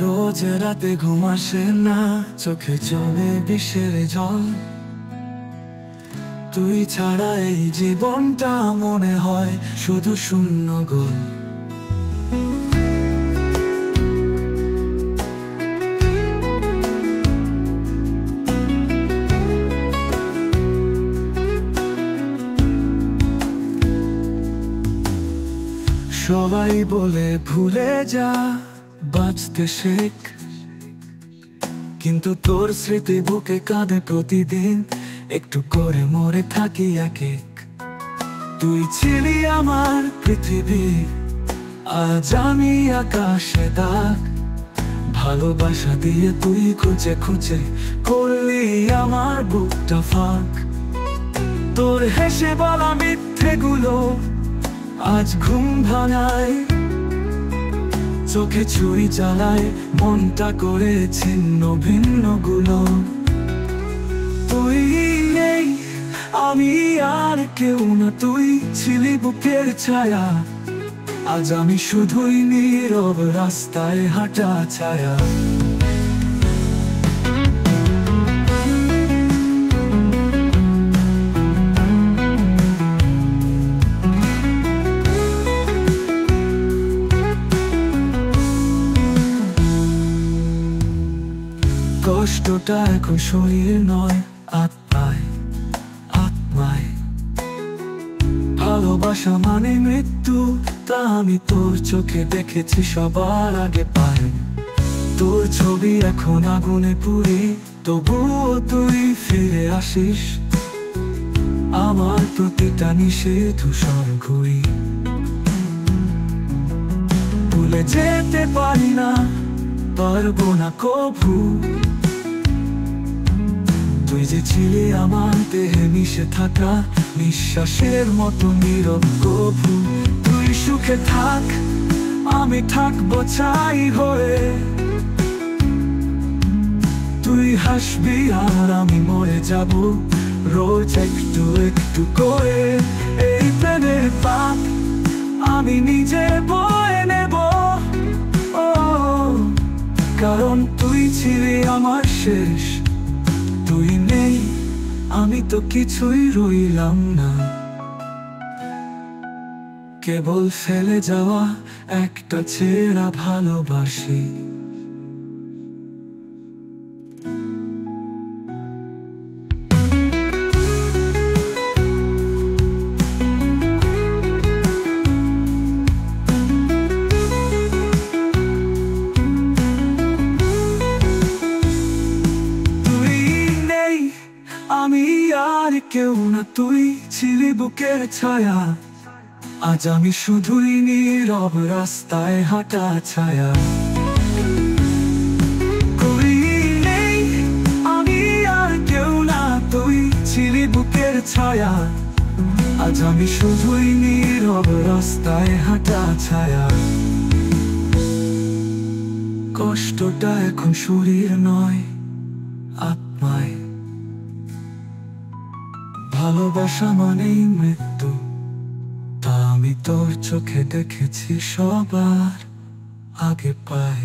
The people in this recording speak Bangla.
রোজ রাতে ঘুম আসে না, চোখে জমে বিষের জল। তুই ছাড়া এই জীবনটা মনে হয় শুধু শূন্য গোল। সবাই বলে ভুলে যা, বাঁচতে শেখ, কিন্তু তোর স্মৃতি বুকে কাঁদে প্রতিদিন, একটু করে মরে থাকি এক এক। তুই ছিলি আমার পৃথিবী, আজ আমি আকাশে দাগ। ভালোবাসা দিয়ে তুই খুঁজে খুঁজে করলি আমার বুকটা ফাঁক। তোর হেসে বলা মিথ্যেগুলো আজ ঘুম ভাঙায়, চোখে ছুরি চালায়, মনটা করে ছিন্ন ভিন্ন গুলো। তুই নেই, আমি আর কেউ না, তুই ছিলি বুকের ছায়া। আজ আমি শুধুই নীরব রাস্তায় হাঁটা ছায়া। কষ্টটা এখন শরীর নয়, আত্মায় আত্মায়। ভালোবাসা মানে মৃত্যু, তা আমি তোর চোখে দেখেছি সবার আগে পাই। তোর ছবি এখন আগুনে পুড়ি, তবুও তুই ফিরে আসিস। আমার প্রতিটা নিষেধ ঘুরি, ভুলে যেতে পারি না, পারবো না কভু। তুই যে ছিলি আমার দেহে মিশে থাকা নিঃশ্বাসের মতো নীরব কভু। তুই সুখে থাক, আমি থাকবো ছাই হয়ে। তুই হাসবি আর আমি মরে যাব, রোজ একটু একটু করে। এই প্রেমের পাপ আমি নিজে বয়ে নেব, কারণ তুই ছিলি আমার শেষ। তুই নেই, আমি তো কিছুই রইলাম না, কেবল ফেলে যাওয়া একটা ছেঁড়া ভালোবাসি। আমি আর কেউ না, তুই ছিলি বুকের ছায়া। আজ আমি শুধুই নীরব রাস্তায় হাঁটা ছায়া। তুই নেই, আমি আর কেউ না, তুই ছিলি বুকের ছায়া। আজ আমি শুধুই নীরব রাস্তায় হাঁটা ছায়া। কষ্টটা এখন শরীর নয়, আত্মায়। ভালোবাসা মানেই মৃত্যু, তা আমি তোর চোখে দেখেছি সবার আগে পাই।